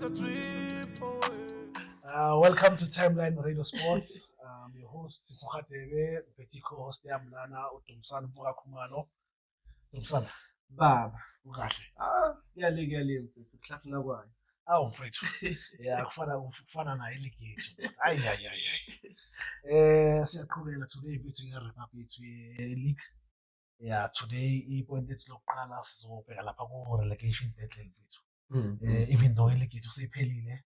a trip away. Welcome to Timeline Radio Sports. I'm your host Sifuhatebe, Betty co-host Yamlana Utumsan Fukakumano. Utumsan, Baba. ukahle. Ngiyale mfethu kuhlafuna kwayo. Awu mfethu. Yeah, kufana na iligi yethu. Ay. Siyaqhubeka today bethu nge-recap yethu ye-league. Yeah, today ipoint lethu lokuqala sizobheka lapha ku-relegation battle mfethu. Even though iligi yethu seyiphelile,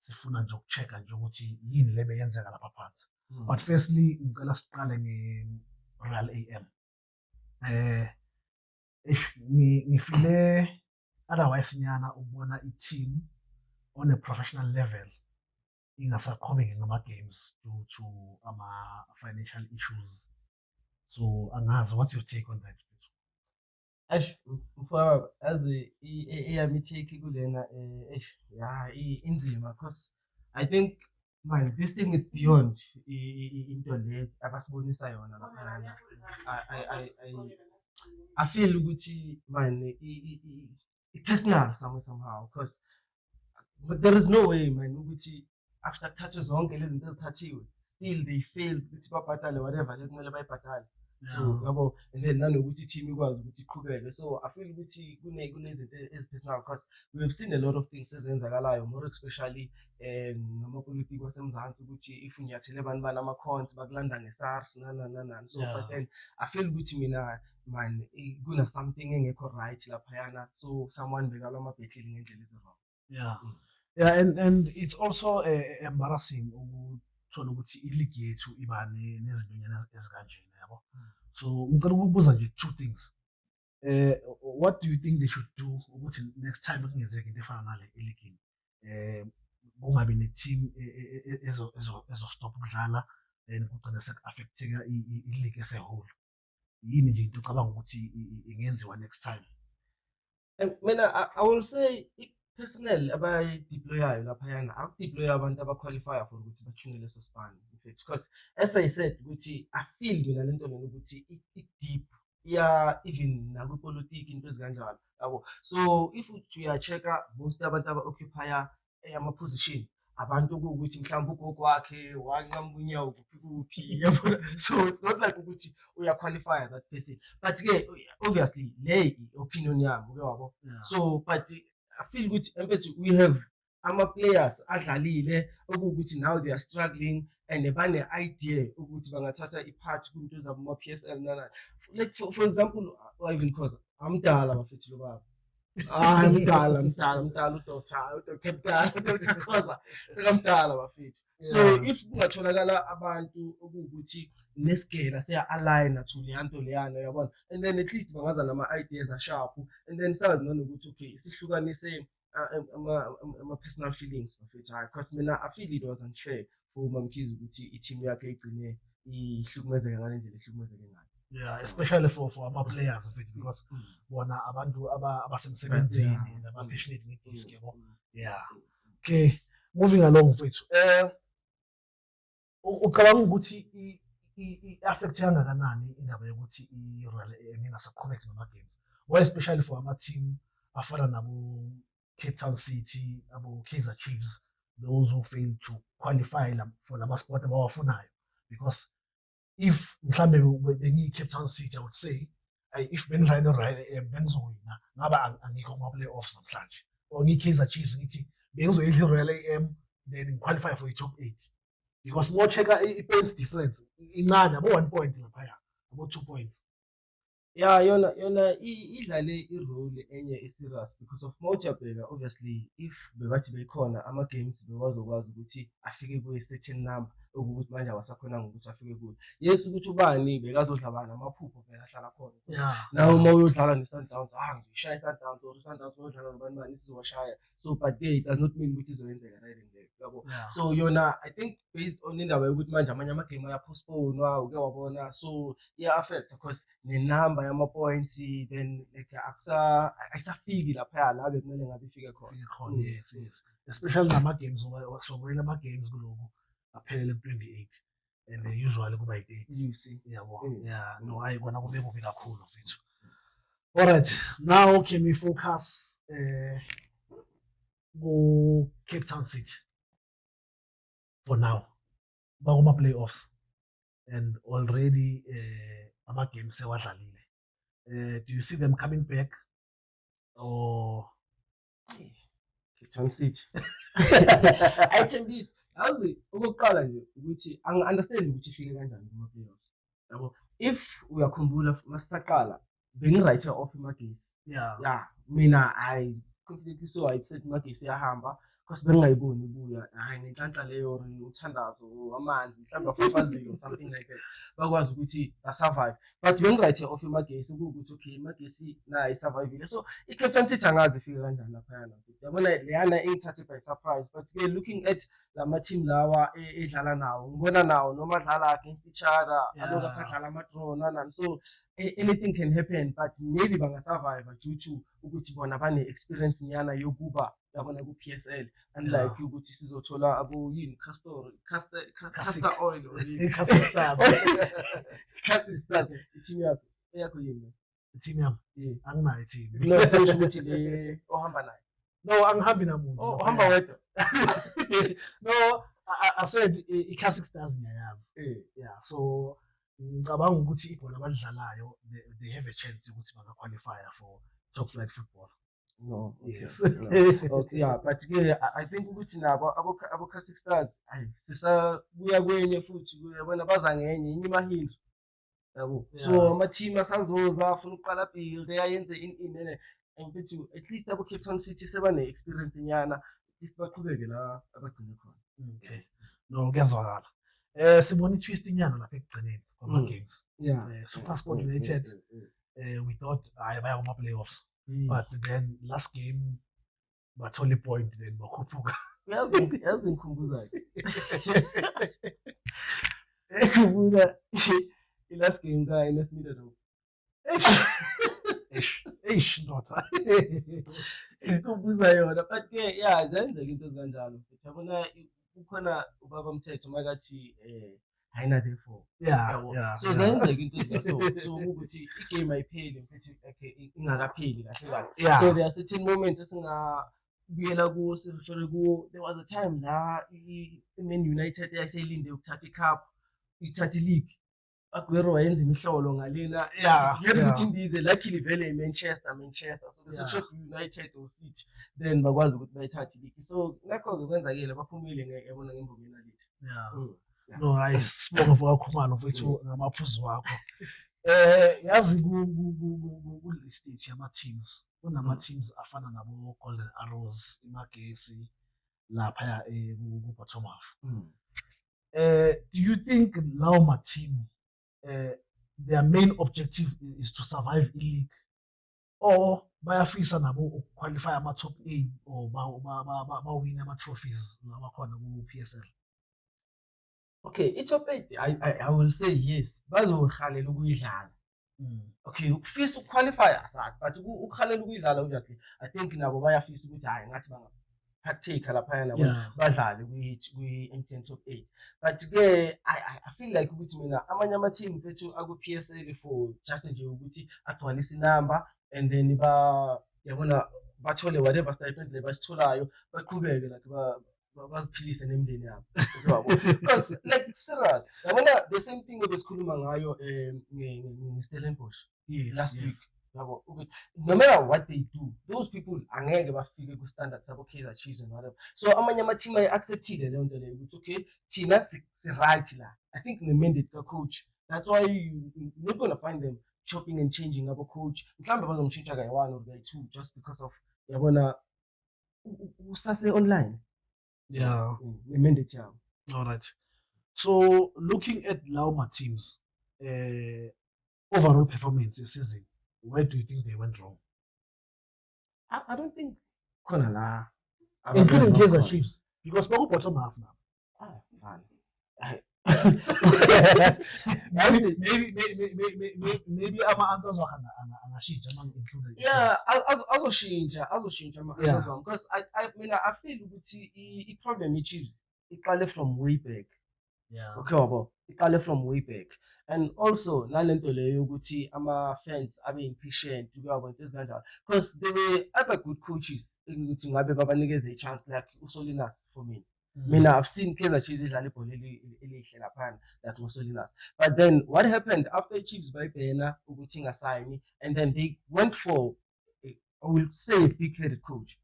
sifuna nje ukuchecka nje ukuthi yini le beyenzeka lapha phansi. But firstly ngicela siqale nge-Real AM. Ngifile otherwise nyana ukubona i-team on a professional level ingasaqhubeki ngama-games due to ama-financial issues. So angazi, what's your take on that? Mfowethu yazi eyami take kulena inzima because I think man this thing is beyond into le abasibonisa yona lapha. I feel ukuthi man personal somehow because there is no way man ukuthi after touches zonke lezi zinto ezithathiwe still they failed ukuthi babhatale whatever lekumele bayibhatale. So yabo and then nanokuthi team ikwazi ukuthi iqhubeke. So I feel ukuthi kunezinto personal because we have seen a lot of things ezenzakalayo more especially namapolitiki wasemzansi ukuthi if unyathele abantu banama cons bakulanda ngeSARS nana so but then I feel ukuthi mina man kuna something engekho right laphayana so someone bekalwa amabhetli ngendlela ezirong. Yeah, and it's also embarrassing ukuthola ukuthi iligi yethu iba nezinyonyana ezikanjena yabo. So ngicela ukubuza nje two things. What do you think they should do ukuthi next time kungenzeka into efana nale eligini? Kungabi ne-team stop ukudlala and kugcina sek-affecteka iligi as a whole. Yini nje into ocabanga ukuthi ingenziwa next time? Mina I will say personnel abayi-deployayo laphayana akudeploya abantu abaqualifya for ukuthi bathune leso span mfethu because as I said ukuthi I feel mina lento lena ukuthi i-deep even nakwipolitiki into ezikanjalo yabo. So if uya-check-a most abantu aba-occupy ama-position abantu ukuthi mhlawumbe ugogo wakhe wanqamuka unyawo kuphi yabo. So it's not like ukuthi uya-qualify that person but-ke obviously le opinion yami wabo. So but I feel ukuthi we have ama-players adlalile okuwukuthi now they are struggling and bane-idea ukuthi bangathatha i-part kwinto zama-PSL nana. Like for example, even cause amdala bafethu lo baba. Mdala uDr. Khoza sekamdala bafethu. So if kungatholakala abantu okuwukuthi nesigela siya-align to leyanto leyana yabona and then at least bangaza nama-ideas asharp and then sazi nanokuthi okay sihlukanise ama-personal feelings bafethu. Because mina I feel it was unfair for uMamkhize ukuthi i-team yakhe igcine ihlukumezeka ngale ndlela ehlukumezeke ngayo. Yeah, especially for ama-players mfethu because bona abantu abasemsebenzini and aba-passionate with yabo. Yeah. Okay, moving along mfethu. Ucabanga ukuthi i-affect kangakanani indaba yokuthi i-Real ingasaqhubeki nama-games? Why especially for ama-team afana nabo Cape Town City, abo Kaizer Chiefs, those who failed to qualify for lama-sport abawafunayo? Because if mhlambe bengiyi-Cape Town City, I would say if benidlala no-Real bengizowina ngaba angikho kuma-playoffs namhlanje. Or ngiyi-Kaizer Chiefs ngithi bengizoyidla i-Real AM then ngiqualify for i-top 8. Because more checker i-points difference incane abo 1 point laphaya abo 2 points. Yeah, yona idlale i-role enye i-serious because of mawujabheka obviously if bebathi bekhona ama-games bewazokwazi ukuthi afike kwe-certain number okuwukuthi manje awasakhonanga ukuthi afike kuyo. Yes ukuthi ubani bekazodlala namaphupho vele ahlala khona. Nawe uma uyodlala ne-Sundowns ngizoyishaya i-Sundowns or i-Sundowns uyodlala nobani sizowashaya. So but it does not mean ukuthi izoyenzeka right and there yabo. So yona I think based on indaba yokuthi manje amanye ama-game aya-postpone uke wabona so iya-affect because ne-number yama-points then like ayisafiki laphaya la bekumele ngabe ifike khona. Yes. Especially nama-games sokwela ama-games kuloku aphelele ku-28 and usually kuba yi-8. You see. Yabo. Yeah, no hayi kona kube kubi kakhulu mfethu. All right, now can we focus ku Cape Town City for now. Bakuma playoffs and already ama games sewadlalile. Do you see them coming back or Cape Town City? Ayithembisi yazi okokuqala nje ukuthi angi-understand ukuthi ifike kanjani kuma-playoffs yabo. If uyakhumbula masisaqala bengi-write off iMagesi. yeah Mina confidently so I said iMagesi iyahamba because bengingayiboni ibuya. Hhayi nenhlanhla leyo uthandazo amanzi mhlawumbe afafazile or something like that bakwazi ukuthi basurvive, but bengi-write off iMagesi kuwukuthi okay iMagesi nayo isurvivile. So i-Cape Town City angazi ifike kanjani laphayana, yabona leyana ingithathe by surprise. But-ke looking at lama-team lawa edlala nawo ngibona nawo noma adlala against each other alokhu asadlala ama-draw nanani, so anything can happen, but maybe bangasurvive due to ukuthi bona bane-experience nyana yokuba yabona ku-PSL, unlike ukuthi sizothola aboyini castor oil or Castle Stars. Castle Stars. I-team yakho yini? Team yami Yeah. anginayo team. No, sengisho ukuthi le ohamba nayo. No, angihambi namuntu. Oh, uhamba wedwa. No, I said i-Castle Stars ngiyayazi. Yeah, so ngicabanga ukuthi ibhola abalidlalayo they have a chance ukuthi bangaqualify for top flight football. No, okay. Yes. No. Okay, yeah, but-ke I think ukuthi nabo abo-Castle Stars sisabuya kwenye futhi uyabona baza ngenye imahindu yabo. So ama-team asazoza afuna ukuqala build ayenze in and bethu at least abo-Cape Town City sebane-experience nyana, at least baqhubeke la abagcine khona. Okay, no kuyazwakala. Sibona i-twist inyana lapha ekugcineni kwama-games. SuperSport United we thought hayi baya kuma-playoffs, but then last game bathola i-point then bakhuphuka. Yazi ngikhumbuza ngikhumbula i-last game ka-Ernest Middleton. Ndoda. Ngikhumbuza yona, but-ke yeah zenzeka into ezikanjalo. Yabona kukhona ubaba Mthetho makathi ayina therefore. Yeah. So zenzeka into ezikaso. So ukuthi igame ayipheli mfethu ingakapheli kahle kahle. So there are certain moments esingabuyela kuwo sirefere kuwo. There was a time la i-Man United yayiseyilinde ukuthatha i-cup, ithatha i-league. Aguero wayenza imihlolo ngalena. Ukuthi indize luckily vele i-Manchester. So bese kusho United or City then bakwazi ukuthi bayithathe i-league. So nakho-ke kwenzakile baphumile yabona ngembongeni alithi. No, hayi sibonga kakhulu mfethu ngamaphuzu wakho. Yazi ku stage yama-teams kunama-teams afana nabo Golden Arrows, iMagesi lapha ku-bottom half. Do you think lawo ma-team their main objective is to survive i-league or bayafisa nabo ukuqualify ama-top 8 or bawine ama-trophies lawakhona ku-PSL? Okay, i-top 8 I will say yes bazohalela ukuyidlala. Okay, ukufisa ukuqualify asazi, but ukhalela ukuyidlala obviously I think nabo bayafisa ukuthi hayi ngathi banga-partake laphayana badlale kwi-MTN top 8. But-ke I feel like ukuthi mina amanye ama-team mfethu aku-PSL for just nje ukuthi agcwalise inamba and then yabona bathole whatever stipend le basitholayo baqhubeke like baziphilise nemindeni yabo. Because like serious yabona the same thing ebesikhuluma ngayo nge-Stellenbosch last week yabo ukuthi no matter what they do those people angeke bafike ku-standard sabo Kaizer Chiefs and whatever. So amanye ama-team ayi-acceptile leyo nto leyo ukuthi okay thina si-right la. I think ne-mandate ka-coach, that's why you're not gonna find them chopping and changing abo-coach. Mhlawumbe bazomshintsha kayi-1 or kayi-2 just because of yabona usase-online. Ne-mandate yabo. All right. So looking at lawo teams overall performance this season, where do you think they went wrong? I don't think khona la including Kaizer Chiefs because baku bottom half now. Maybe ama-answers angashintsha uma include. Yeah, azoshintsha ama-answers wami because I feel ukuthi i-problem i-Chiefs iqale from way back. Okay wabo, iqale from way back. And also nalento leyo ukuthi ama-fans abe impatient kuyabo into ezikanjalo, because there were other good coaches ukuthi ngabe babanikeze i-chance like uSolinas for me. Mina I've seen Kaizer Chiefs idlala ibhola elihle laphana like uSolinas. But then what happened after Chiefs bayibhena ukuthi ingasayini, and then they went for I will say a big-headed coach.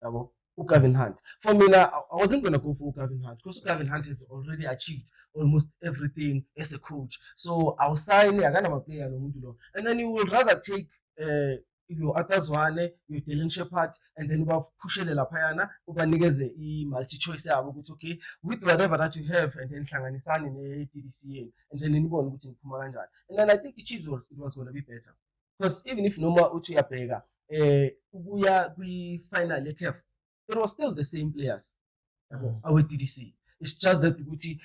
Yabo, uGavin Hunt. For me now, I wasn't gonna go for Gavin Hunt because Gavin Hunt has already achieved almost everything as a coach. So I'll sign a player and then you would rather take your Atazwane, your Dylan Shepard, and then push it lapayana, ubanikeze multi-choice yabo ukuthi okay, with whatever that you have, and then hlanganisani ne-DDCA, and then nibone ukuthi niphuma kanjani. And then I think the Chiefs it was gonna be better. Because even if noma uthi uyabheka ukuya kwi-final ye-CAF, it was still the same players our DDC. It's just that ukuthi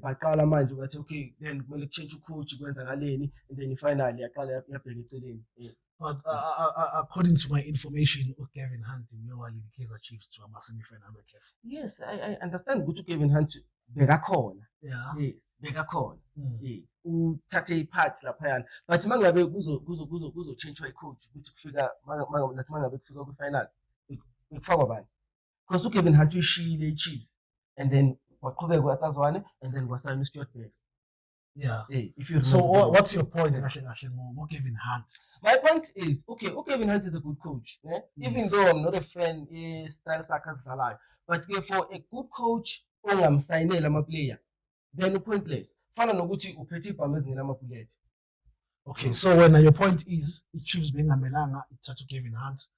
baqala manje bathi okay, then kumele change ucoach kwenzakaleni, and then finally yaqala yabheka eceleni. But according to my information, Kevin Hunt will lead the Kaizer Chiefs to a semi-final CAF. Yes, I understand ukuthi Kevin Hunt bekakhona. Yeah. Yes, bekakhona. Uthathe ipart laphayana, but mangabe kuzo change i-coach ukuthi kufika mangabe kufika kwi-final bekufakwa bani, because uKevin Hunt uyishiyile i-Chiefs and then waqhubeka kwatazwane and then kwasayina uStuart Baxter. Yeah. If you so what's your point, Kevin Hunt? My point is, okay, Kevin Hunt is a good coach. Yes. Even though I'm not a fan style Saka's alive, but for a good coach, ongamsayinela ama-player, then pointless. Fana nokuthi uphethe ibhamu ezingena amabullet. Okay, so when your point is i-Chiefs bengamelanga ithathe Kevin Hunt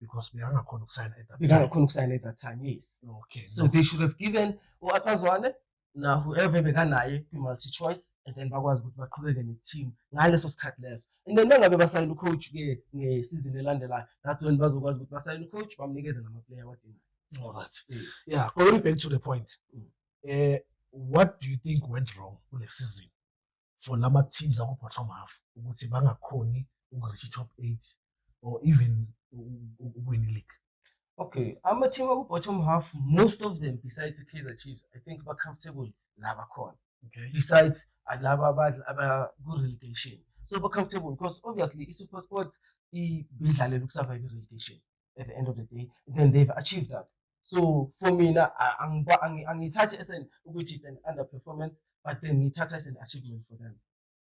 because bengakhona ukusayina at that time. Yes. Okay. So they should have given uAtazwane na whoever bekanaye kwi-multi-choice, and then bakwazi ukuthi baqhubeke ne-team ngaleso sikhathi leso. And then nangabe basayina ucoach-ke nge-season elandelayo, that's when bazokwazi ukuthi basayina ucoach bamnikeze nama-player awadingayo. All right. Yeah, going back to the point, what do you think went wrong with the season for lama teams aku-bottom half ukuthi bangakhoni ukureach i-top 8 or even win the league? Okay, I'm a team of bottom half. Most of them, besides the Kaizer Chiefs, I think are comfortable. Labacon. Okay. Besides, I love about good relegation. So we're comfortable because obviously, Super Sports looks survive relegation at the end of the day. Then they've achieved that. So for me now, I'm touch as an which is an underperformance, but then it's touch as an achievement for them.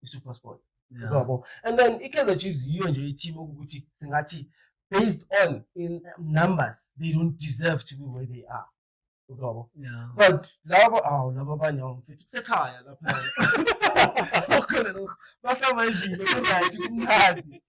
Super Sports. Yeah. And then Kaizer Chiefs, you and your team which singati. Based on in numbers, they don't deserve to be where they are. Yeah. But laba abanye mfethu kusekhaya lapha. Basamazile kungathi kumnandi.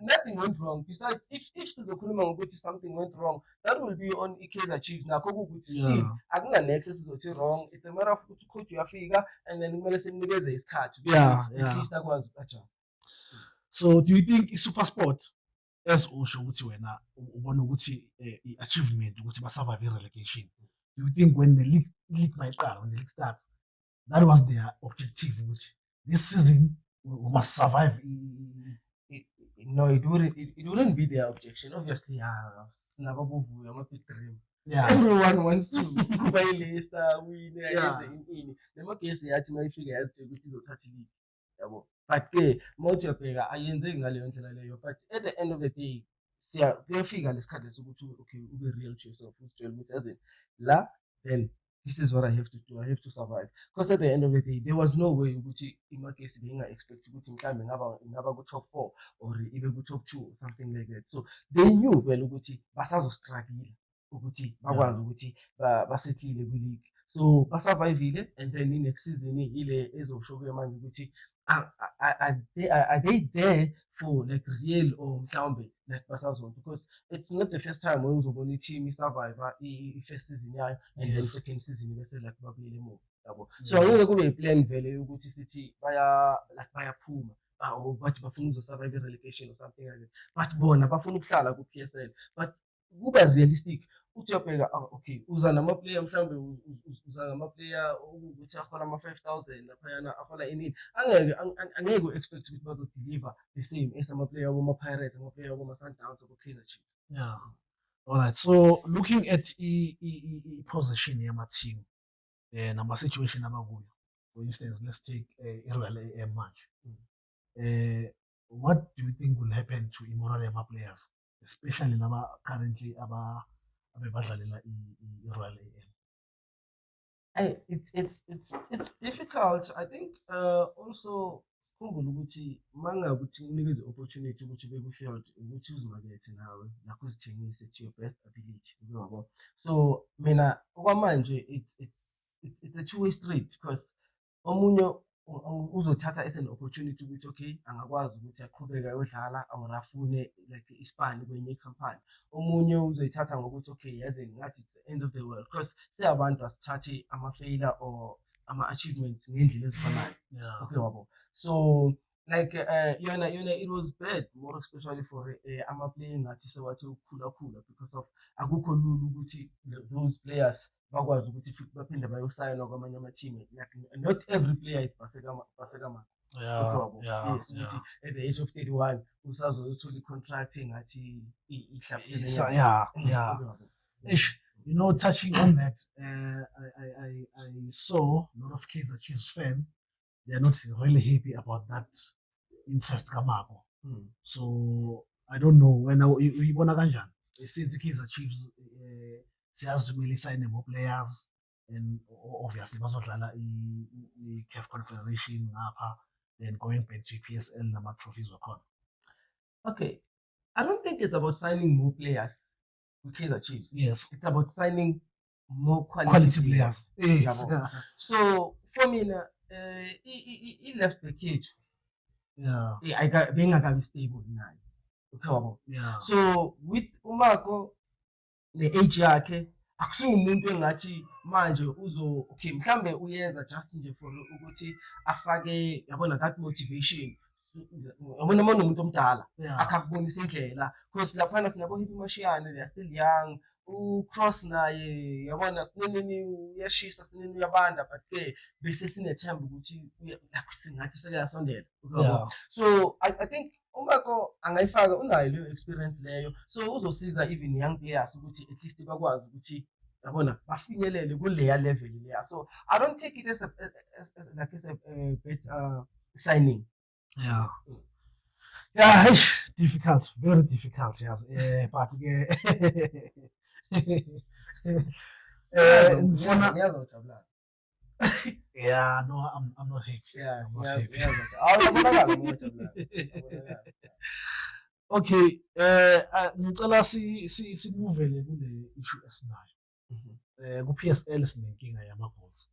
Nothing went wrong. Besides, if sizokhuluma ngokuthi something went wrong, that will be on Kaizer Chiefs. Nakho ukuthi still akuna next esizothi wrong. It's a matter of ukuthi coach uyafika and then kumele simnikeze isikhathi. Yeah. At least akwazi adjust. So do you think Super Sport as usho ukuthi wena ubona ukuthi i-achievement ukuthi ba-survive i-relegation, do you think when the league mayiqala, when the league starts, that was their objective ukuthi this season we must survive? No, it wouldn't be their objection. Obviously, big dream. Yeah. Everyone wants to buy Leicester, win, nemagesi yathi mayifika yazi ukuthi izothatha i-league. Yabo. But mawuthiyabheka ayenzeki ngaleyo ndlela leyo, but at the end of the day kuyafika lesikhathi sokuthi okay ube real to yourself, uzitshela ukuthi as in la, then this is what I have to do, I have to survive. Because at the end of the day there was no way ukuthi imagesi benga-expect ukuthi mhlawumbe ngaba ku-top 4 or ibe ku-top 2 or something like that. So they knew vele ukuthi basazostruggle ukuthi bakwazi ukuthi basettle kwi-league. So basurvivile, and then in-next season ile ezosho kuye manje ukuthi are they there for like real or mhlawumbe like basazona, because it's not the first time when uzobona i-team i-survivor i-first season yayo and then second season bese like babuyele emuva, yabo. So angeke kube i-plan vele ukuthi sithi bayaphuma bathi bafuna ukuzo-survive i-relegation or something like that, but bona bafuna ukuhlala ku-PSL. But kuba realistic uthi uyabheka okay uza nama-player mhlawumbe uza ngama-player ukuthi ahola ama-5,000 laphayana ahola inini, angeke u-expect ukuthi bazodeliver the same as ama-player wama-Pirates, ama-player wama-Sundowns or Kaizer Chiefs. Yeah. All right. So looking at i-position yama-team, nama-situation abakuyo. For instance, let's take i-Royal AM manje. What do you think will happen to i-morale yama-players, especially laba currently abebadlalela i-Royal AM? It's difficult. I think also sikhumbule ukuthi mangabe uthi unikeze opportunity ukuthi ube ku-field ukuthi uzimakethe nawe nakho uzithengise to your best ability yabo. So mina okwamanje it's a two-way street because omunye uzothatha as an opportunity ukuthi okay angakwazi ukuthi aqhubeke ayodlala or afune like ispani kwenye ikhampani. Omunye uzoyithatha ngokuthi okay yazi ngathi it's the end of the world because siyabantu asithathe ama-failure or ama-achievements ngendlela ezifanayo. Okay wabo. So like yona it was bad more especially for ama-player ngathi sewathi ukukhula because of akukho lula ukuthi those players bakwazi ukuthi futhi baphinde bayosayina kwamanye ama-team. Like not every player is Basekama. Yes, ukuthi at the age of 31 usazoyothola i-contract engathi You know, touching on that, I saw a lot of Kaizer Chiefs fans. They are not really happy about that interest kamako. So I don't know when uyibona kanjani since Kaizer Chiefs siyazi kumele isayine more players and obviously bazodlala i-CAF Confederation ngapha then going back to PSL nama-trophies wakhona. Okay, I don't think it's about signing more players with Kaizer Chiefs. Yes, it's about signing more quality players. Yes. So for me he left the cage. Bengakabi stable nayo. Okay wabo. So with uMako ne-age yakhe akusiwo umuntu engathi manje okay mhlambe uyeza just nje for ukuthi afake yabona that motivation. Yabona manje umuntu omdala akakubonisa indlela because laphana sinabo Happy Mashiyane, they are still young. U-Cross naye yabona sinini uyashisa sinini uyabanda but bese sinethemba ukuthi singathi sekuyasondela. So I think uMako angayifaka unayo leyo experience leyo so uzosiza even young players ukuthi at least bakwazi ukuthi yabona bafinyelele kuleya level leya. So I don't take it as a bad signing. Difficult, very difficult, yes. But yeah, no, I'm not happy. I'm not happy. Okay, ngicela simuvele kule issue esinayo. Ku-PSL sinenkinga yama-goals.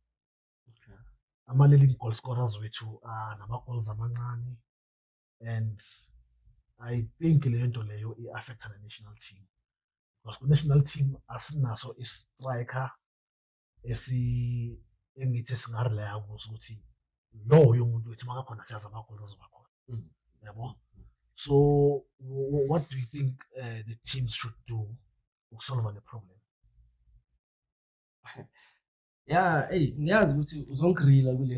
Ama-leading goal scorers wethu nama-goals amancane and I think leyo nto leyo i-affecta ne-national team because ku-national team asinaso i-striker engithi singarelaya kuso ukuthi loyo muntu wethu makakhona siyazi ama-goals azoba khona. Yabo. So what do you think the teams should do to solve the problem? Yeah, ngiyazi ukuthi uzongirila kule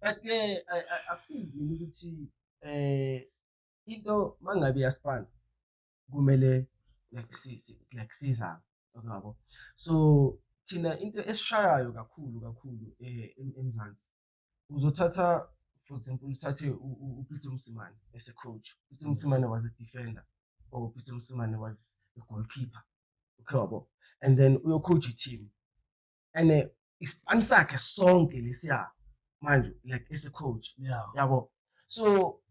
but I feel ukuthi into mangabe yaspan kumele like siza yabo. So thina into esishayayo kakhulu eMzansi uzothatha for example uthathe uPeter Msimane as a coach. Peter Msimane was a defender or Peter Msimane was a goalkeeper. Okay, and then uyo coach team and isipani sakhe sonke lesiya manje like as a coach. Yabo. So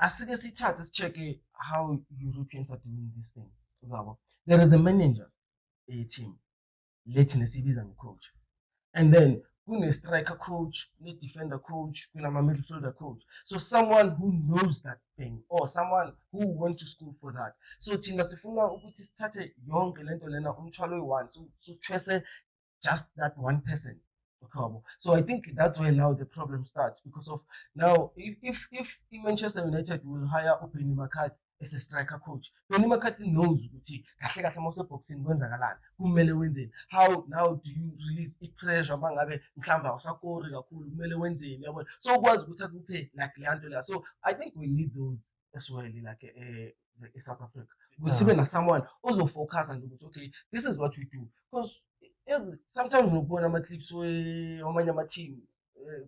asike sithathe sicheke how Europeans are doing this thing. Yabo. There is a manager a team lethi nesibiza coach and then kune striker coach, kune defender coach, kune midfielder coach. So someone who knows that thing or someone who went to school for that. So thina sifuna ukuthi sithathe yonke lento lena umthwalo oyi-1 so trust just that one person. Okay. So I think that's where now the problem starts because of now if Manchester United will hire Benny McCarthy as a striker coach, Benny McCarthy knows ukuthi kahle kahle mase boxing kwenzakalani kumele wenzeni. How now do you release i-pressure mangabe mhlamba usakori kakhulu kumele wenzeni yabo. So ukwazi ukuthi akuphe like le nto la. So I think we need those as well like South Africa. ukuthi sibe na someone ozofocus and ukuthi okay, this is what we do. Because sometimes ngokubona ama-clips wamanye ama-team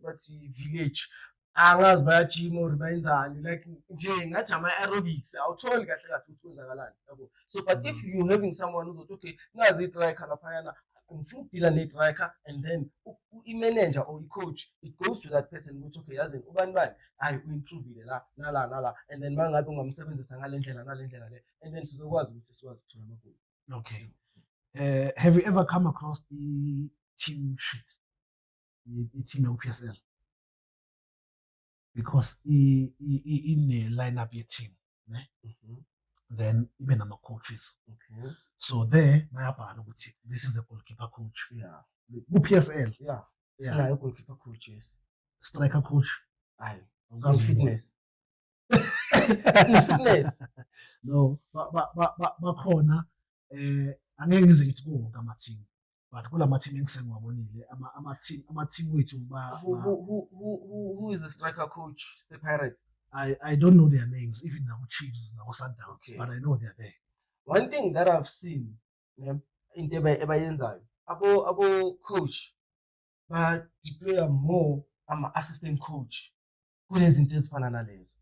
bathi village angazi bayajima or bayenzani like nje ngathi ama-aerobics awutholi kahle kahle ukuthi kwenzakalani yabo. So but if you having someone uzothi okay nazi i-striker laphayana ngifuna ukudila ne-striker and then i-manager or i-coach it goes to that person ukuthi okay yazini ubani bani hayi u-improve-ile la nala nala and then mangabe ungamsebenzisa ngale ndlela nale ndlela le and then sizokwazi ukuthi sikwazi ukuthola amagoli. Okay. Have you ever come across the team sheet? The team of PSL? Because in the lineup your team, then even I'm coaches. Okay. So there, this is the goalkeeper coach. Yeah. The PSL. Yeah. Yeah. Goalkeeper coach, yes. Striker coach. Aye. Fitness. Fitness. No, but corner. Angeke ngize ngithi kuwonke ama-team but kula ma-team engisengiwabonile ama-team wethu who is the striker coach se-Pirates? I don't know their names even nako-Chiefs nako-Sundowns, okay. But I know they're there. One thing that I've seen into ebayenzayo abo-coach ba-deploya more ama-assistant coach kunezinto ezifana nalezo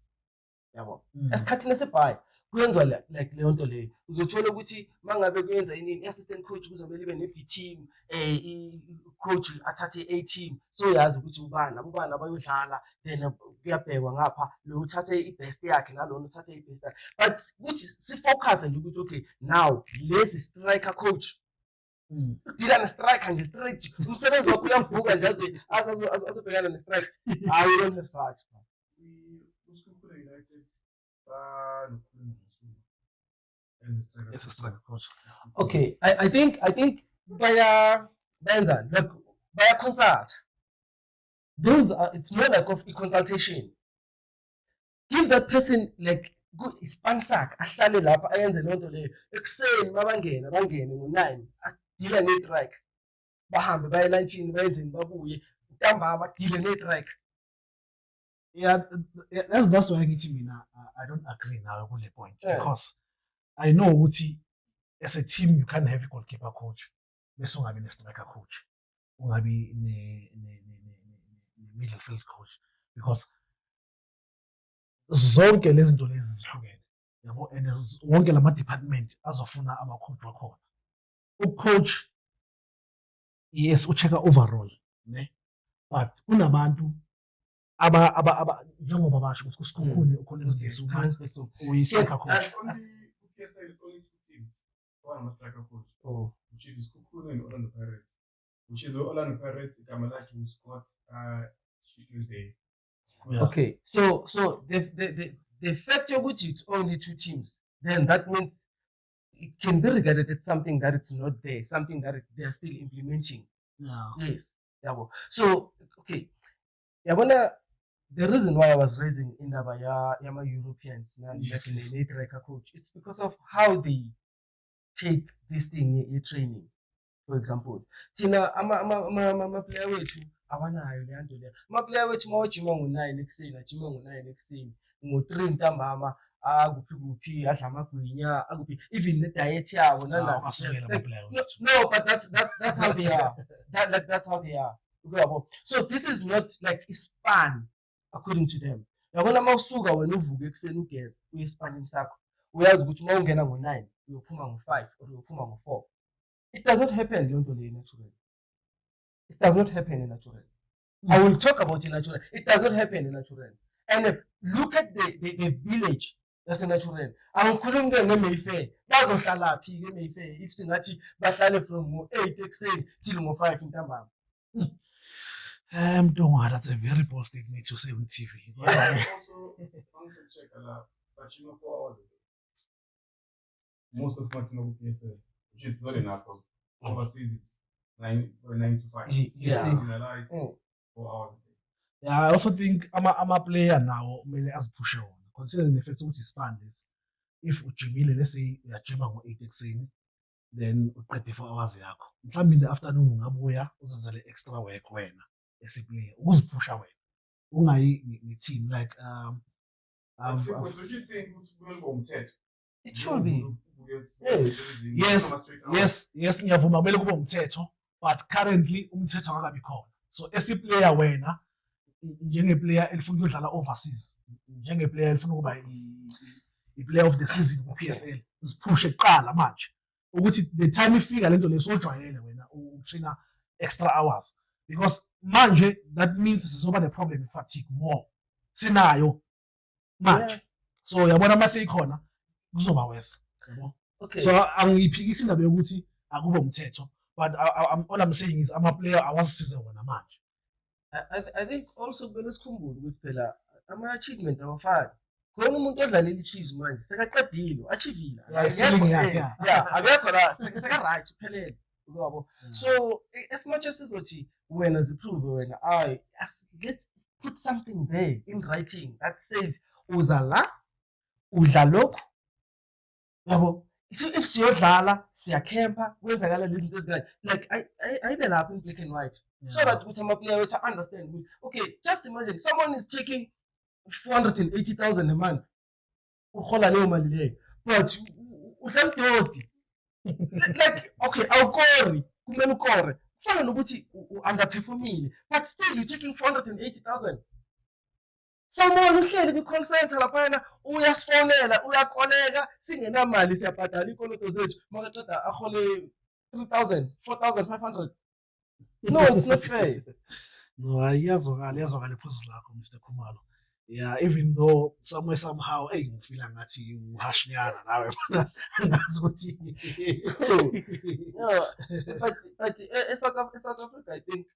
yabo. Esikhathini esebhayi kuyenzwa like leyo nto leyo uzothola ukuthi mangabe kuyenza i-assistant coach kuzomele ibe ne-B team i-coach athathe i-A team so uyazi ukuthi ubani abayodlala then kuyabhekwa ngapha lo uthathe i-best yakhe nalona uthathe i-best yakhe but ukuthi si-focus nje ukuthi okay now lesi striker coach dila ne-striker nje straight umsebenzi wakho uyavuka nje azobhekana ne-striker. I don't have such. United as a striker coach. Okay, I think via consult. Those are it's more like of a consultation. Give that person like good sponsor ahlale lapha ayenze lonto leyo ekuseni mabangena ngo9 adila ne-track bahambe baye lunchini bayenzeni babuye ntambama adile ne-track. Yeah, that's why I don't agree now with the point because I know ukuthi as a team you can't have a goalkeeper coach bese ungabi ne-striker coach ungabi ne-middle coach because zonke lezi zinto lezi zihlukene yabo and wonke lama-department azofuna ama-coach wakhona. U-coach yes ucheck-a overall ne but kunabantu njengoba basho ukuthi kusikhukhune ukhona izingesi uyi-striker coach. PSL is only 2 teams. One of striker coach, which is Sikhukhune and Orlando Pirates. Which is Orlando Pirates, Kamalaki who scored Sheffield Day. Yeah. Okay, so the fact that it's only 2 teams, then that means it can be regarded as something that it's not there, something that they are still implementing. Yeah. Yes. Yeah. So okay. Yeah, the reason why I was raising in Yama Europeans striker coach, it's because of how they take this thing in training. For example, Tina ama player wethu abanayo le nto le. Ama player wethu mawajima ngo9 ekuseni, ajima ngo9 ekuseni, ngo3 ntambama kuphi adla amagwinya akuphi even the diet yabo nana. No, but that's how they are. That's how they are. So this is not like ispan according to them. Yabona mawusuka wena uvuke ekuseni ugeza uyespanini sakho uyazi ukuthi mawungena ngo9 uyophuma ngo5 or uyophuma ngo4. It does not happen leyo nto leyo naturally. It does not happen naturally. I will talk about it naturally. It does not happen naturally. And look at the village that's natural. Angikhulumi ke ngeMayfair bazohlala phi ke Mayfair if singathi bahlale from ngo8 ekuseni till ngo5 ntambama. Mntungwana, that's a very bold statement to say on TV. Also, function check but 4 hours a day. Most of my team PSL, which is not enough because overseas it's 9 to 5. Yeah. 4 hours a day. Yeah, I also think I'm a player now, maybe as pusher on. Considering the effect of this span is if ujimile, let's say uyajima ngo8 ekuseni, then uqede 4 hours yakho. Mhlawumbe in the afternoon ungabuya uzenzele extra work wena. Basically, uzipusha wena ungayi ne-team like what do you think umthetho? It should be. Yes ngiyavuma kumele kube umthetho but currently umthetho akakabi khona so esiplayer wena njengeplayer elifuna ukudlala overseas njengeplayer elifuna ukuba i-player of the season ku-PSL siphushe kuqala manje ukuthi the time ifika lento lesojwayele wena utrainer extra hours because manje that means sizoba ne-problem fatigue more sinayo manje so yabona mase ikhona kuzoba worse yabo so angiyiphikisa indaba yokuthi akube umthetho but all I'm saying is ama-player awasisize wona manje. I think also kumele sikhumbule ukuthi phela ama-achievement awafani khona umuntu odlalela i-Chiefs manje sekaqedile u-achievile akekho la seka-right uphelele yabo so as much as sizothi wena ziprove wena let's put something there in writing that says uza la udla lokhu yabo if siyodlala siyakhempa kwenzakala lezi zinto ezikanje like ayibe lapho in black and white so that ukuthi ama-player wethu understand ukuthi okay just imagine someone is taking 480,000 a month uhola leyo mali leyo but udlala idodi like okay awukori kumele ukore kufana nokuthi underperformile but still you're taking 480,000 someone uhleli kwi-call center laphana uyasifonela uyakoleka singenamali siyabhadala iy'koloto zethu makaqeda ahole 3,000 4,500 no it's not fair. No iyazwakala iphuzu lakho Mr. Khumalo yeah even though somewhere somehow ngifila ngathi uhashnyana nawe ngazi ukuthi no but South Africa I think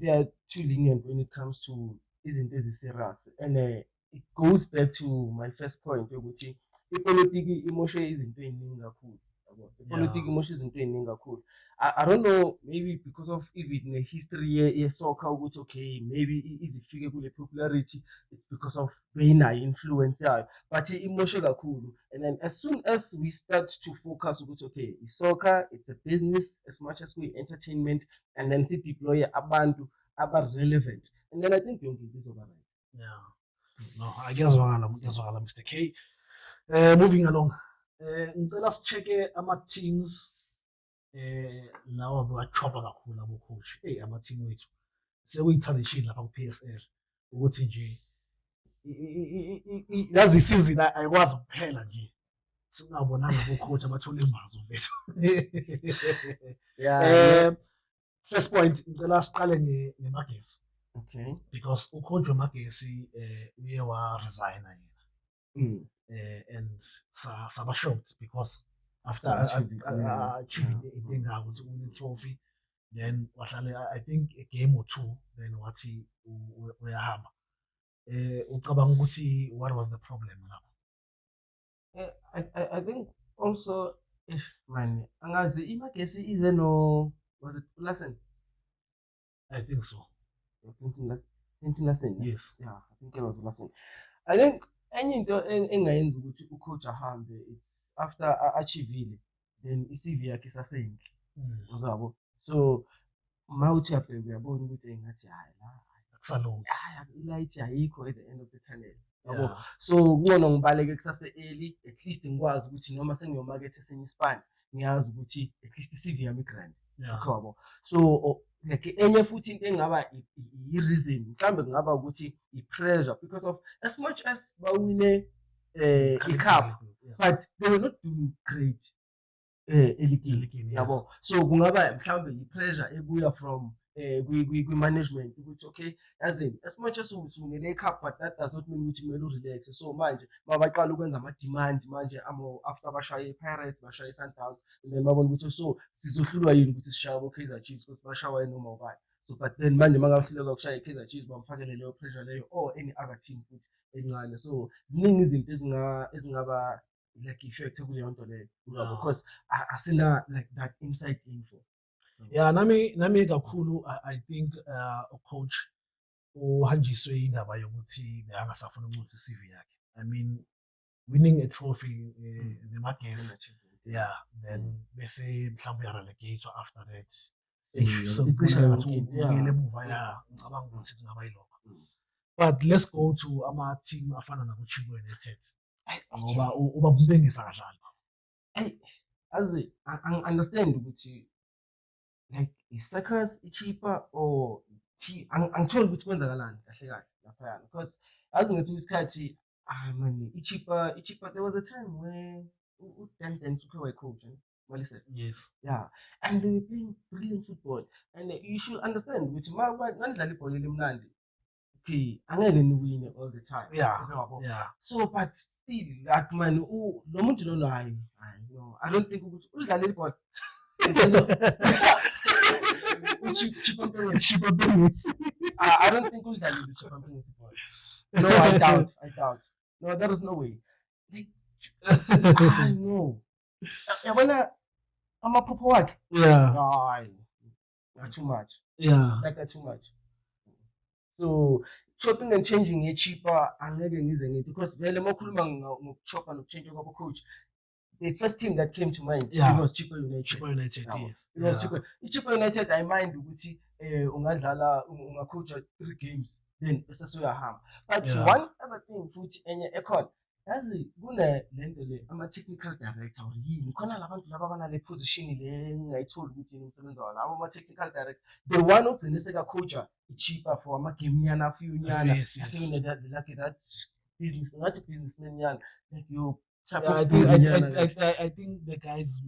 they are too lenient when it comes to izinto eziserious and it goes back to my first point ukuthi ipolitiki imoshe izinto eziningi kakhulu yabo ipolitiki imoshe izinto eziningi kakhulu I don't know maybe because of even the history ye-soccer ukuthi okay maybe izifike kule popularity it's because of beyinayo influence yayo but imoshe kakhulu and then as soon as we start to focus ukuthi okay i-soccer it's a business as much as we entertainment and then si-deploy abantu aba-relevant and then I think yonke into izoba right. Yeah no ngiyazwakala Mr. K moving along ngicela sicheke ama-teams lawa bewachopha kakhulu abo-coach ama-team wethu sekuyi-tradition lapha ku-PSL ukuthi nje yazi isizini ayikwazi ukuphela nje singabonanga abo-coach abathola imbazo vethu first point ngicela siqale ngeMagesi okay because ucoach weMagesi uye wa-resigna yena and saba shocked because after achieving into engako ukuthi uwin i-trophy then wahlala I think a game or two then wathi uyahamba ucabanga ukuthi what was the problem lapho? I think also man angazi iMagesi ize no was it Lassen? I think so. Thinking Lassen. Yes. Yeah, I think it was Lassen. I think enye into engayenza ukuthi ucoach ahambe it's after achievile then i-CV yakhe isasenhle yabo so mawuthi uyabheka uyabona ukuthi engathi hayi la akusalungi i-light ayikho at the end of the tunnel yabo so kuwona ngibaleke kusase-early at least ngikwazi ukuthi noma sengiyomakethe esenye ispan ngiyazi ukuthi at least i-CV yami i-grand yabo so like enye futhi into engaba i-reason mhlambe kungaba ukuthi i-pressure because of as much as bawine i-cup but they were not doing great eligini yabo so kungaba mhlambe i-pressure ebuya from kwi-management ukuthi okay yazini as much as usunele i-cup but that does not mean ukuthi kumele urelaxe so manje mabaqala ukwenza ama-demand manje after bashaye i-Pirates bashaye i-Sundowns and then babona ukuthi so sizohlulwa yini ukuthi sishaye abo-Kaizer Chiefs ukuthi bashawe noma ubani so but then manje mangahluleka ukushaya i-Kaizer Chiefs bamfakele leyo pressure leyo or any other team futhi encane so ziningi izinto ezingaba like effect kuleyo nto leyo because asina like that inside info. Yeah, nami kakhulu I think coach uhanjiswe indaba yokuthi angasafuna ukuthi i-CV yakhe. I mean winning a trophy neMagesi yeah then bese mhlawumbe uyarelegate after that ukuyele emuva ya ngicabanga ukuthi kungaba yilokho but let's go to ama-team afana nabo-Chiefs United ngoba ubabulengisa kadlala I understand ukuthi like i-circus i-cheaper or angitholi ukuthi kwenzakalani kahle kahle laphayana because yazi ngesinye isikhathi man i-cheaper there was a time where uDan Sukhe wayecoach Malise. Yes. Yeah, and they were playing brilliant football and you should understand ukuthi manidlala ibhola elimnandi okay angeke niwine all the time. Yeah. Yabo. Yeah. So but still like man lo muntu lona hayi no I don't think ukuthi udlala ibhola Cheaper business. I don't think udlala cheaper business ibhola. No, I doubt. No, there is no way. Like, I know. Yabona amaphupho wakhe. Yeah. Hayi. Not too much. Yeah. Like too much. So chopping and changing cheaper angeke ngize ngithi because vele mokhuluma ngokuchoppa nokuchange kwabo coach. The first team that came to mind was Chippa United. Chippa United, yes. It was Chippa. Chippa United I mind ukuthi ungadlala ungacoach 3 games then bese uyahamba. But one other thing futhi enye ekhona yazi kune lento le ama technical director yini khona labantu laba bana le position le ngayitholi ukuthi umsebenzi wabo labo ama technical director the one ogcine seka coacha iChippa for ama game yana few nyana like that business not a businessman yana like you I think the guy's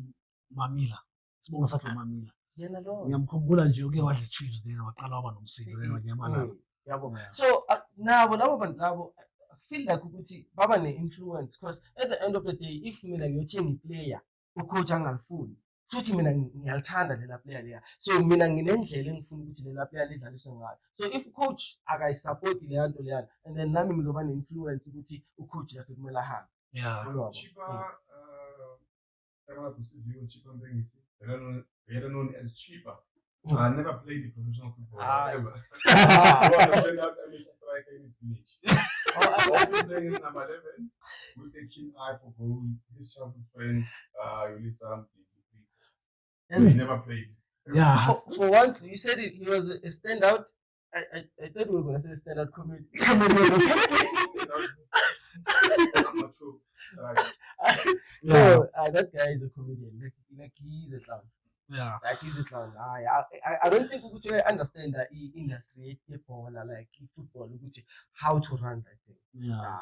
Mamila. Sibonga sakhe Mamila. Yena lo. Ngiyamkhumbula nje uke wadla Chiefs then waqala waba nomsindo then wanyamala. Yabo. So nabo labo bantu labo feel like ukuthi baba ne-influence because at the end of the day if mina ngiyothenga iplayer ucoach angalifuni futhi mina ngiyalithanda lela player leya so mina nginendlela engifuna ukuthi lela player lidlaliswe ngayo so if coach akayisupport leya nto leya and then nami ngizoba ne-influence ukuthi ucoach yakhe kumele ahambe. Yeah. Chippa, Chippa better known as Chippa. I never played the professional football ever. I played out amateur striker in his village. I was playing in number 11 with a keen eye for goal. His childhood friend, Ulisam, so he never played. Yeah. For once, you said it. He was a standout. I thought we were going to say standout comedy. I'm not sure. No, that guy is a comedian. Like he's a clown. Yeah. Like he's a clown. I don't think we could understand that industry, like football, how to run that thing. Yeah.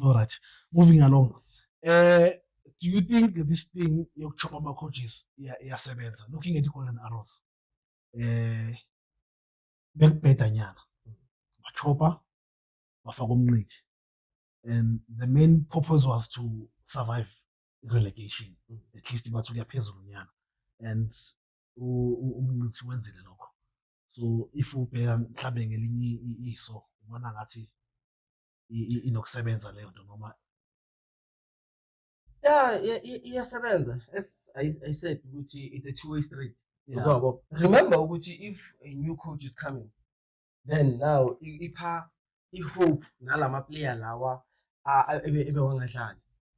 All right. Moving along. Do you think this thing you chop my coaches yasebenza looking at the Golden Arrows bekubheda nyana bachopa bafaka umnqithi and the main purpose was to survive relegation at least bathu kuyaphezulu nyana and umnqithi wenzile lokho so if ubheka mhlambe ngelinye iso ubona ngathi inokusebenza leyo nto noma yeah, iyasebenza. As I said, it's a two-way street. Yeah. Remember, if a new coach is coming, then now hope nalama player lawa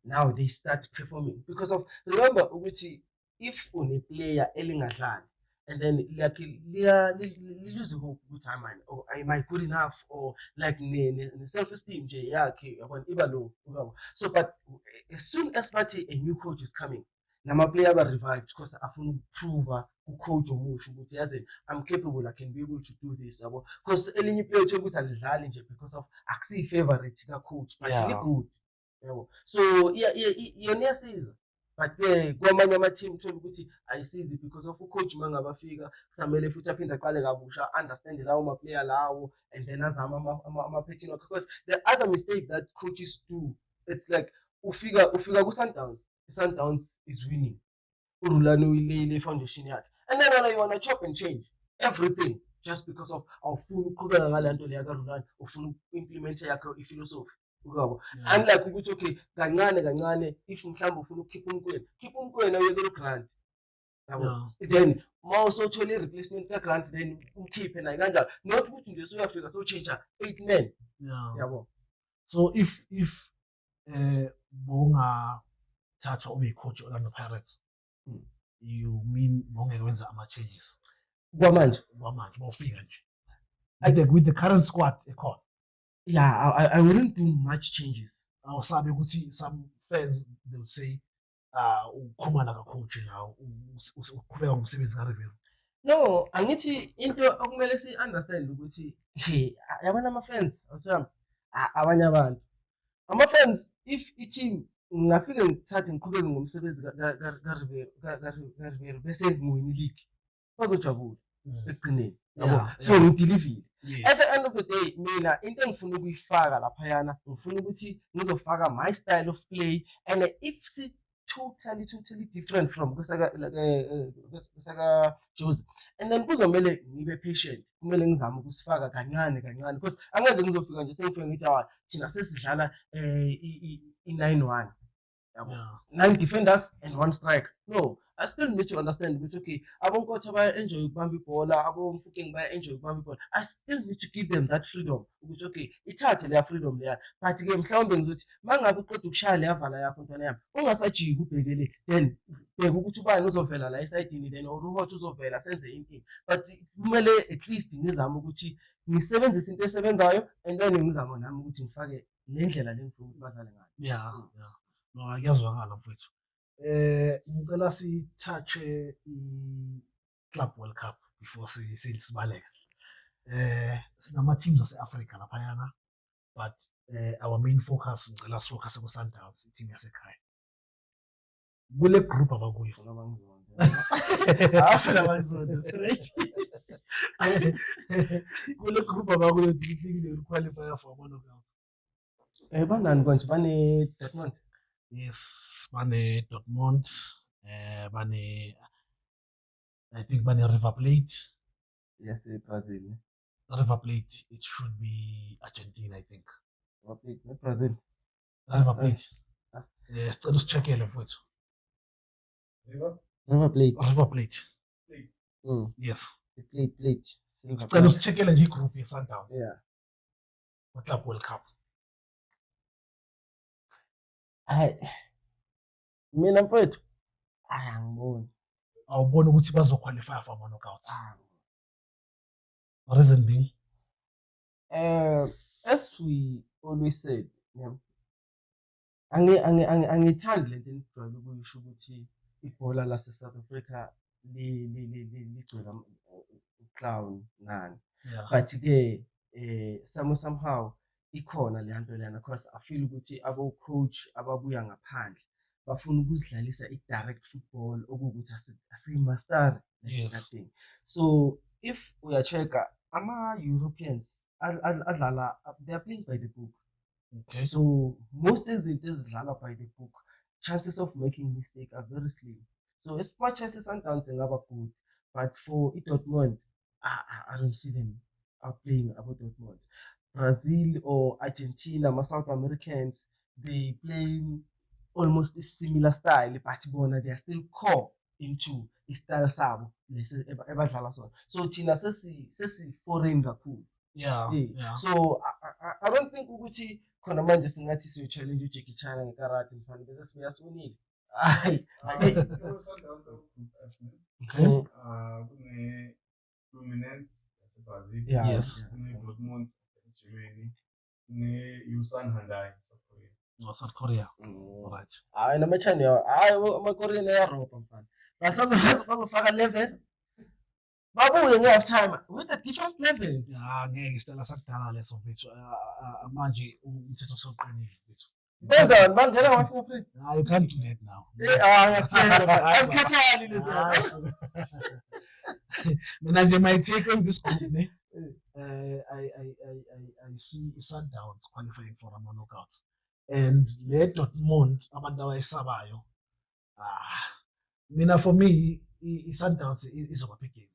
now they start performing because of remember if on a player elingadlali and then like lose hope with time or am I good enough or like self-esteem iba low. So but as soon as a new coach is coming nama player ba revived because afuna prove coach omusha ukuthi yazi I'm capable I can be able to do this because elinye player ukuthi alidlali nje because of akusi favorite ka coach but he good so iyasiza but kwamanye ama-team uthola ukuthi ayisizi because of ucoach mangabafika kusamele futhi aphinde aqale kabusha understand lawo ma-player lawo and then azama ama-pattern wakhe because the other mistake that coaches do it's like ufika ku-Sundowns i-Sundowns is winning uRulani uyilele foundation yakhe and then you wanna chop and change everything just because of awufuna ukuqhubeka ngale nto leya kaRulani ufuna uku-implement yakhe iphilosophy unlike ukuthi okay kancane if mhlawumbe ufuna ukukhipha umkwena uyekela uGrant then mawusothola i-replacement kaGrant then umkhiphe naye kanjalo not ukuthi nje suyafika so-change 8 men yabo so if bongathathwa ube coach Orlando Pirates you mean bongeke wenza ama-changes kwamanje bawufika nje with the current squad ekhona. Yeah, I wouldn't do much changes. Awusabe ukuthi some fans they would say ukhuluma coach nawo uqhubeka ngomsebenzi kaRivera. No, angithi into okumele si-understand ukuthi yabona ama-fans awuthami abanye abantu ama-fans if i-team ngingafike ngithathe ngiqhubeke ngomsebenzi kaRivera bese ngiwina i-league bazojabula ekugcineni yabo so ngidilivile at the end of the day mina into engifuna ukuyifaka laphayana ngifuna ukuthi ngizofaka my style of play and if totally different from kusaka Jose and then kuzomele ngibe patient kumele ngizame ukusifaka kancane because angeke ngizofika nje sengifike ngithi thina sesidlala i-9-1 yabo 9 defenders and 1 striker. No, I still need to understand ukuthi okay abonkothi baya-enjoy ukubamba ibhola abomfukeng baya-enjoy ukubamba ibhola. I still need to give them that freedom ukuthi okay ithathe leya freedom leya but-ke mhlawumbe ngizothi uma ngabe uqeda ukushaya leya vala yakho ntwana yami ungasajiki ubhekele then bheka ukuthi ubani uzovela la esayidini then or uHotho uzovela senze inkinga but kumele at least ngizame ukuthi ngisebenzise into esebenzayo and then ngizame nami ukuthi ngifake nendlela lengifuna ukuthi badlale ngayo. No, akuyazwakala mfowethu. Ngicela sithathe i-Club World Cup before sisibaleka. Sinama teams ase-Africa laphayana but our main focus ngicela sifocus ku-Sundowns team yasekhaya. Kule group abakuyo. Straight. Kule group abakuyo think qualify for knockouts. Banani konje bane Dortmund. Yes, bane Dortmund, I think bane River Plate. Yes, Brazil. River Plate, it should be Argentina, I think. River Plate, not Brazil. River Plate. Yes, let's check it for it. River Plate. River Plate. Yes. Plate. Let's check it in group in Sundowns. Yeah. Club World Cup. Mina mfowethu angiboni awubona ukuthi bazoqualify for knockouts. Reason being as we always said angithandi lento engijwayele ukuyisho ukuthi ibhola lase South Africa ligcwele clown nani but ke somehow ikhona le nto lena because I feel ukuthi abo coach ababuya ngaphandle bafuna ukuzidlalisa i-direct football okuwukuthi asimaster that thing. So if uyacheka ama-Europeans adlala they are playing by the book. Okay. So most izinto ezidlalwa by the book chances of making mistake are very slim. So as much as Sundowns ingaba good but for Dortmund I don't see them playing about Dortmund. Brazil or Argentina, South Americans, they playing almost a similar style, but they are still core into the style sabo. So China sesi foreign kakhulu. Yeah. So I don't think ukuthi khona manje singathi siyo challenge uJackie Chan ngekarate mfana bese siyasibonile. Hayi. Okay. Kune Fluminense yaseBrazil. Yes. Dortmund ne-Ulsan Hyundai South Korea. Right. Hayi namachani ama-Korean ayarobha mfana. Bazofaka level. Babuye nge-half time with a different level. Ngeke isitala sakudala leso mfethu. Manje umthetho soqinile mfethu. Benzani bangena ngo-free? You can't do that now. Asikhathali lezi. Mina nje my take on this group ne. I see Sundowns qualifying for a knockout. And le Dortmund abantu abayisabayo. Mina for me Sundowns izoba big game.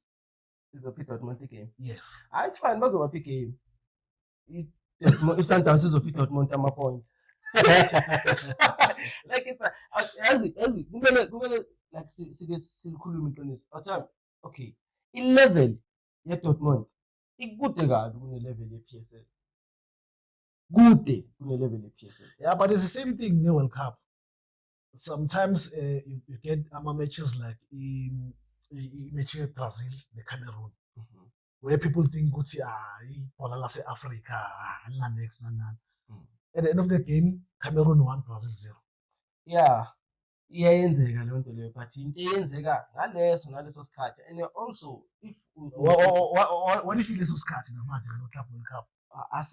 Izophi Dortmund game? Yes. It's fine bazoba big game. Sundowns izophi Dortmund ama points. Like it's as kumele like sikhuluma iqiniso. Athi okay, i-level ye Dortmund ikude kabi kune-level ye-PSL. Kude kune-level ye-PSL. Yeah, but it's the same thing in the World Cup. Sometimes you get matches like in match Brazil, the Cameroon, where people think ibhola lase-Africa next. At the end of the game, Cameroon won, Brazil 0. Yeah. iyayenzeka le nto leyo, but into eyenzeka ngaleso sikhathi. And also if what if leso sikhathi namanje lo Club World Cup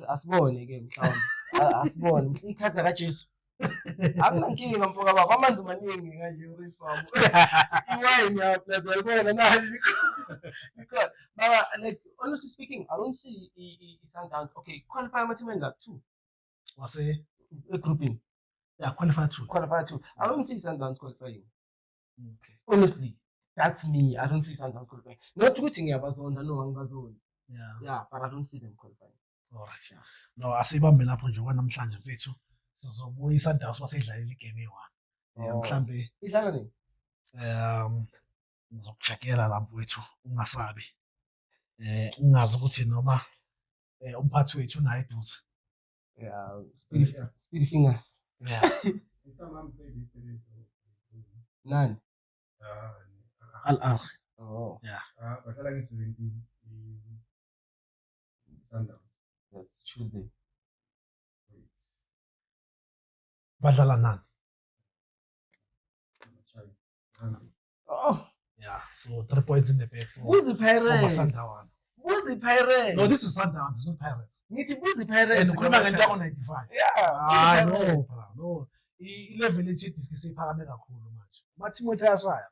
asibone ke mhlawumbe asibone ikhathi kaJesu akunankinga mfoka baba, amanzi maningi kanje uRifam iwine ya plaza yibona nathi because baba, like honestly speaking, I don't see Sundowns qualify ama-team two wase grouping. Yeah, qualify two. I don't see Sundowns qualifying. Okay. Honestly, that's me. I don't see Sundowns qualifying. Not tweeting ngiyabazonda, no angibazoni. Yeah, but I don't see them qualifying. Alright. No, asibambe lapho nje kwanamhlanje mfethu. Sizobuya iSundowns masidlalela igame eyi-1. Mhlambe idlala nini? Ngizokucheckela la mfowethu ungasabi. Ungazi ukuthi noma umphathi wethu unayo eduze. Yeah, speedy fingers. Yeah. Someone played yesterday. None. Al. Oh. Yeah. But I like 17 Sundowns. That's Tuesday. Badlala nani? Oh. Yeah. So 3 points in the bag for who's the Pirates? Sundowns. Who's the Pirates? No, this is Sundowns, it's not Pirates. Who's the Pirates? And ukhuluma ngento 95. Yeah. No, bra. No. I-level ethi siphakame kakhulu manje. Ama-team wethu ayashaya.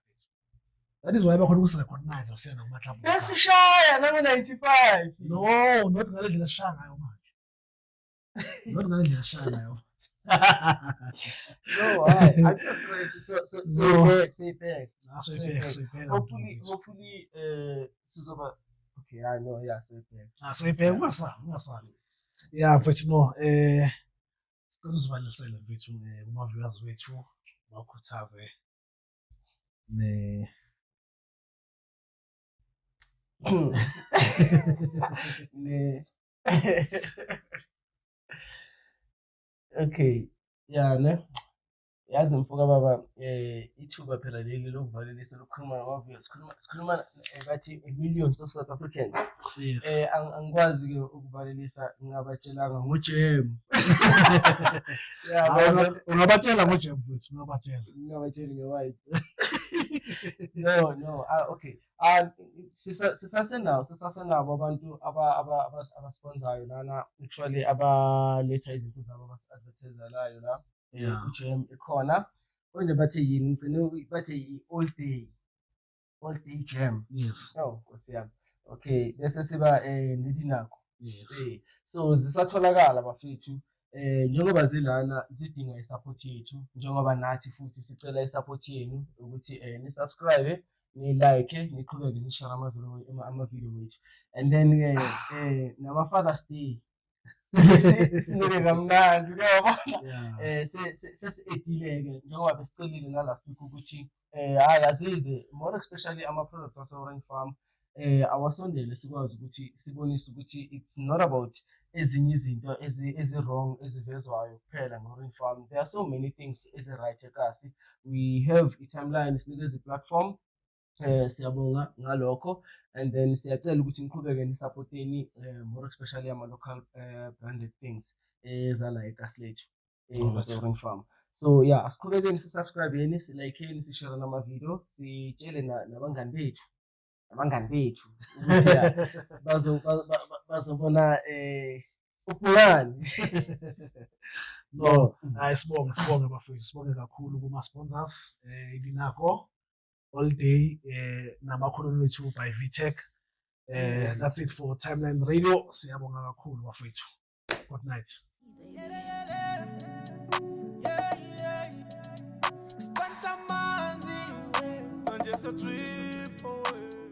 That is why bakhona ukusirecognize siyena kuma-club. Besishaya nango-95. No, not ngale ndlela sishaya ngayo manje. Not ngale ndlela sishaya ngayo. No, I just crazy. So say back. Hopefully, sizoba. Okay, I know. Yeah, say back. So back, ungasabi. Yeah, but no, sizivalisele mfethu kuma-viewers wethu bakhuthaze okay, yeah, ne yazi mfoka baba, ithuba phela leli lokuvalelisa lokukhuluma ngama-viewers, sikhuluma bathi millions of South Africans. Yes. Angikwazi ke ukuvalelisa ngingabatshelanga ngojem. Ungabatshela ngojem mfethu, Ngingabatsheli nge-white. No, okay. Sisasenabo abantu abasponsayo lana, actually abaletha izinto zabo abasi-advertiselayo la. Ujem ikhona. Konje bathi yini ngicine bathi i-all day jam. Yes. Oh, Nkosi yami. Okay, bese siba nedinako. Yes. So zisatholakala bafethu. Njengoba zilana zidinga isupport yethu, njengoba nathi futhi sicela isupport yenu ukuthi ni subscribe, ni like, niqhubeke ni share ama-video wethu. And then nama Father's Day sinike kamnandi uyabona. Sesi-edile-ke njengoba besicelile na last week ukuthi hayi azize more especially ama-products ase-Orange Farm awasondele sikwazi ukuthi sibonise ukuthi it's not about ezinye izinto ezi-wrong ezivezwayo kuphela ngo-Orange Farm. There are so many things ezi-right ekasi. We have i-timeline, sinikeza i-platform. Siyabonga ngalokho, and then siyacela ukuthi niqhubeke nisupporteni more especially ama-local branded things ezala ekasi lethu ase-Orange Farm. So yeah, asiqhubekeni sisubscribe-eni, silayikeni, sishare nama-video, sitshele nabangani bethu ukuthi bazobona uphulani. No, sibonge bafethu, sibonge kakhulu kuma-sponsors, idinako all day namakhulumi wethu by VTech. That's it for Timeline Radio. Siyabonga kakhulu bafethu. Good night. Just a trip away.